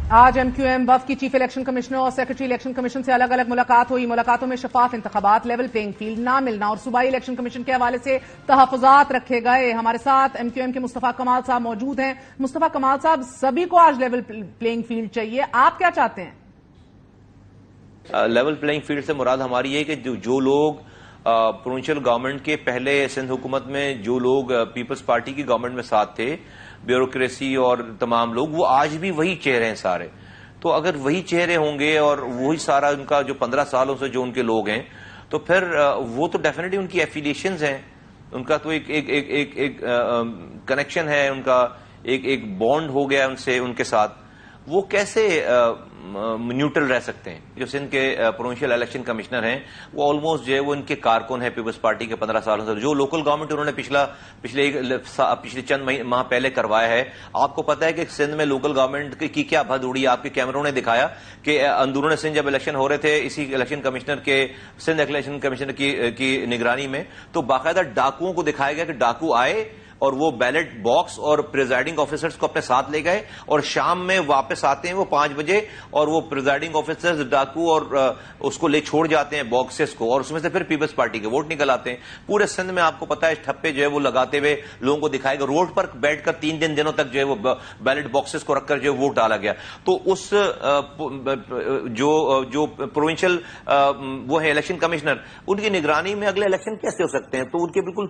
آج M Q M وفد کی چیف الیکشن کمشنر اور سیکرٹری الیکشن کمیشن سے الگ الگ ملاقات ہوئی. ملاقاتوں میں شفاف انتخابات، لیول پلینگ فیلڈ نہ ملنا اور صوبائی الیکشن کمیشن کے حوالے سے تحفظات رکھے گئے. ہمارے ساتھ ایم کیو ایم کے مصطفیٰ کمال صاحب موجود ہیں. مصطفیٰ کمال صاحب، سبھی کو آج لیول پلینگ فیلڈ چاہیے، آپ کیا چاہتے ہیں؟ لیول پلینگ فیلڈ سے مراد ہماری یہ کہ جو لوگ پروونشل گورنمنٹ کے پہلے سندھ حکومت میں جو لوگ پیپلز پارٹی کی گورنمنٹ میں ساتھ تھے، بیوروکریسی اور تمام لوگ، وہ آج بھی وہی چہرے ہیں سارے. تو اگر وہی چہرے ہوں گے اور وہی سارا ان کا جو 15 سالوں سے جو ان کے لوگ ہیں، تو پھر وہ تو ڈیفینیٹلی ان کی ایفیلیشنز ہیں، ان کا تو ایک کنیکشن ہے، ان کا ایک بانڈ ہو گیا ان سے، ان کے ساتھ. وہ کیسے نیوٹرل رہ سکتے ہیں؟ جو سندھ کے پروونشل الیکشن کمشنر ہیں، وہ آلموسٹ جو ہے وہ ان کے کارکن ہیں پیپلز پارٹی کے 15 سالوں سے. جو لوکل گورنمنٹ انہوں نے پچھلے چند ماہ پہلے کروایا ہے. آپ کو پتا ہے کہ سندھ میں لوکل گورنمنٹ کی کیا بھد اڑی. آپ کے کیمروں نے دکھایا کہ اندرون سندھ جب الیکشن ہو رہے تھے اسی الیکشن کمشنر کے سندھ الیکشن کمشنر کی نگرانی میں، تو باقاعدہ ڈاکوؤں کو دکھایا گیا کہ ڈاکو آئے اور وہ بیلٹ باکس اور پریزائڈنگ آفیسرز کو اپنے ساتھ لے گئے، اور شام میں واپس آتے ہیں وہ 5 بجے، اور وہ پریزائڈنگ آفیسرز ڈاکو اور اس کو لے چھوڑ جاتے ہیں باکسز کو، اور اس میں سے پھر پیپلز پارٹی کے ووٹ نکل آتے ہیں. پورے سندھ میں آپ کو پتا ہے ٹھپے جو ہے وہ لگاتے ہوئے لوگوں کو دکھائے گا. روڈ پر بیٹھ کر 3 دنوں تک جو ہے وہ بیلٹ باکسز کو رکھ کر جو ہے ووٹ ڈالا گیا. تو اس جو پروونشل وہ ہے الیکشن کمشنر، ان کی نگرانی میں اگلے الیکشن کیسے ہو سکتے ہیں؟ تو ان کے بالکل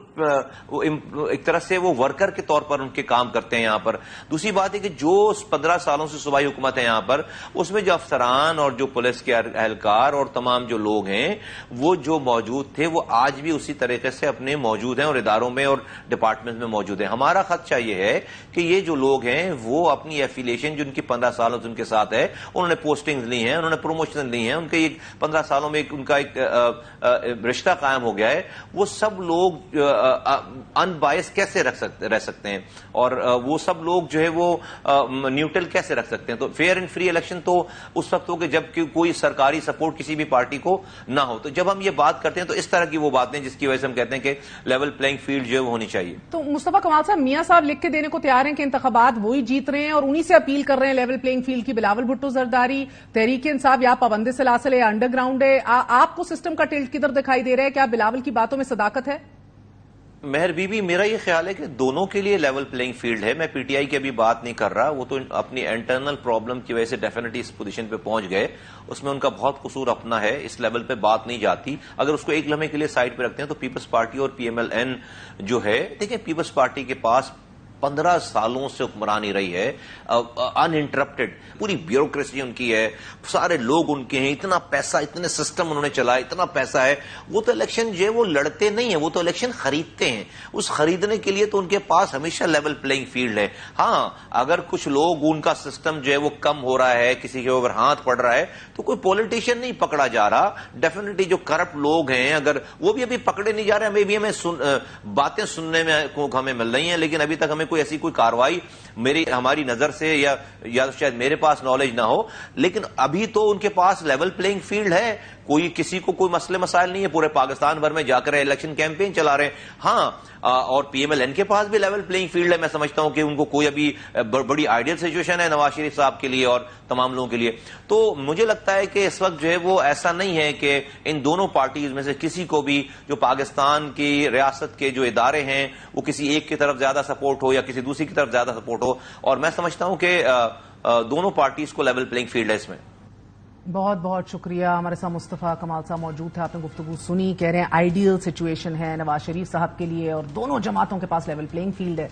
ایک طرح سے وہ ورکر کے طور پر ان کے کام کرتے ہیں یہاں پر. دوسری بات ہے کہ جو 15 سالوں سے صوبائی حکومت ہے یہاں پر، اس میں جو افسران اور جو پولیس کے اہلکار اور تمام جو لوگ ہیں وہ جو موجود تھے، وہ آج بھی اسی طریقے سے اپنے موجود ہیں اور اداروں میں اور ڈپارٹمنٹ میں موجود ہیں. ہمارا خدشہ یہ ہے کہ یہ جو لوگ ہیں وہ اپنی ایفیلیشن جو ان کی 15 سالوں سے ان کے ساتھ ہے، انہوں نے پوسٹنگز لی ہیں، انہوں نے پروموشن لی ہیں، ان کے 15 سالوں میں ان کا ایک رشتہ قائم ہو گیا ہے. وہ سب لوگ ان بائس کیسے رہ سکتے ہیں؟ اور وہ سب لوگ جو ہے وہ نیوٹرل کیسے رکھ سکتے ہیں؟ تو فیئر اینڈ فری الیکشن تو اس وقت ہو کہ جب کوئی سرکاری سپورٹ کسی بھی پارٹی کو نہ ہو. تو جب ہم یہ بات کرتے ہیں تو اس طرح کی وہ باتیں جس کی وجہ سے ہم کہتے ہیں کہ لیول پلینگ فیلڈ جو ہے وہ ہونی چاہیے. تو مصطفیٰ کمال صاحب، میاں صاحب لکھ کے دینے کو تیار ہیں کہ انتخابات وہی جیت رہے ہیں اور انہی سے اپیل کر رہے ہیں لیول پلینگ فیلڈ کی. بلاول بھٹو زرداری، تحریک انصاف یا پابند سلاسل ہے یا انڈر گراؤنڈ ہے؟ آپ کو سسٹم کا ٹلٹ کدھر دکھائی دے رہا ہے؟ کیا بلاول کی باتوں میں صداقت ہے؟ مہر بی بی، میرا یہ خیال ہے کہ دونوں کے لیے لیول پلینگ فیلڈ ہے. میں پی ٹی آئی کی ابھی بات نہیں کر رہا، وہ تو اپنی انٹرنل پرابلم کی وجہ سے ڈیفینیٹلی اس پوزیشن پہ پہنچ گئے. اس میں ان کا بہت قصور اپنا ہے، اس لیول پہ بات نہیں جاتی. اگر اس کو ایک لمحے کے لیے سائڈ پہ رکھتے ہیں تو پیپلز پارٹی اور پی ایم ایل این جو ہے، دیکھیں پیپلز پارٹی کے پاس 15 سالوں سے حکمرانی رہی ہے ان انٹرپٹڈ. پوری بیوروکریسی ان کی ہے، سارے لوگ ان کے ہیں، اتنا پیسہ، اتنے سسٹم انہوں نے چلایا، اتنا پیسہ ہے. وہ تو الیکشن جو ہے وہ لڑتے نہیں ہیں، وہ تو الیکشن خریدتے ہیں. اس خریدنے کے لیے تو ان کے پاس ہمیشہ لیول پلینگ فیلڈ ہے. ہاں، اگر کچھ لوگ ان کا سسٹم جو ہے وہ کم ہو رہا ہے، کسی کے اوپر ہاتھ پڑ رہا ہے، تو کوئی پولیٹیشین نہیں پکڑا جا رہا. ڈیفینیٹلی جو کرپٹ لوگ ہیں اگر وہ بھی ابھی پکڑے نہیں جا رہے ہیں، ابھی ہمیں باتیں سننے میں ہمیں مل رہی ہیں، لیکن ابھی تک ہمیں کوئی ایسی کوئی کاروائی ہماری نظر سے یا شاید میرے پاس نالج نہ ہو، لیکن ابھی تو ان کے پاس لیول پلینگ فیلڈ ہے. کسی کو کوئی مسئلے مسائل نہیں ہے. پورے پاکستان بھر میں جا کر الیکشن کیمپین چلا رہے ہیں. ہاں، اور پی ایم ایل این کے پاس بھی لیول پلینگ فیلڈ ہے. میں سمجھتا ہوں کہ ان کو کوئی ابھی بڑی آئیڈیل سچویشن ہے نواز شریف صاحب کے لیے اور تمام لوگوں کے لیے. تو مجھے لگتا ہے کہ اس وقت جو ہے وہ ایسا نہیں ہے کہ ان دونوں پارٹیز میں سے کسی کو بھی جو پاکستان کی ریاست کے جو ادارے ہیں وہ کسی ایک کی طرف زیادہ سپورٹ ہو یا کسی دوسری کی طرف زیادہ سپورٹ ہو. اور میں سمجھتا ہوں کہ دونوں پارٹیز کو لیول پلینگ فیلڈ ہے اس میں. بہت بہت شکریہ. ہمارے ساتھ مصطفیٰ کمال صاحب موجود تھے. آپ نے گفتگو سنی. کہہ رہے ہیں آئیڈیل سچویشن ہے نواز شریف صاحب کے لیے اور دونوں جماعتوں کے پاس لیول پلینگ فیلڈ ہے.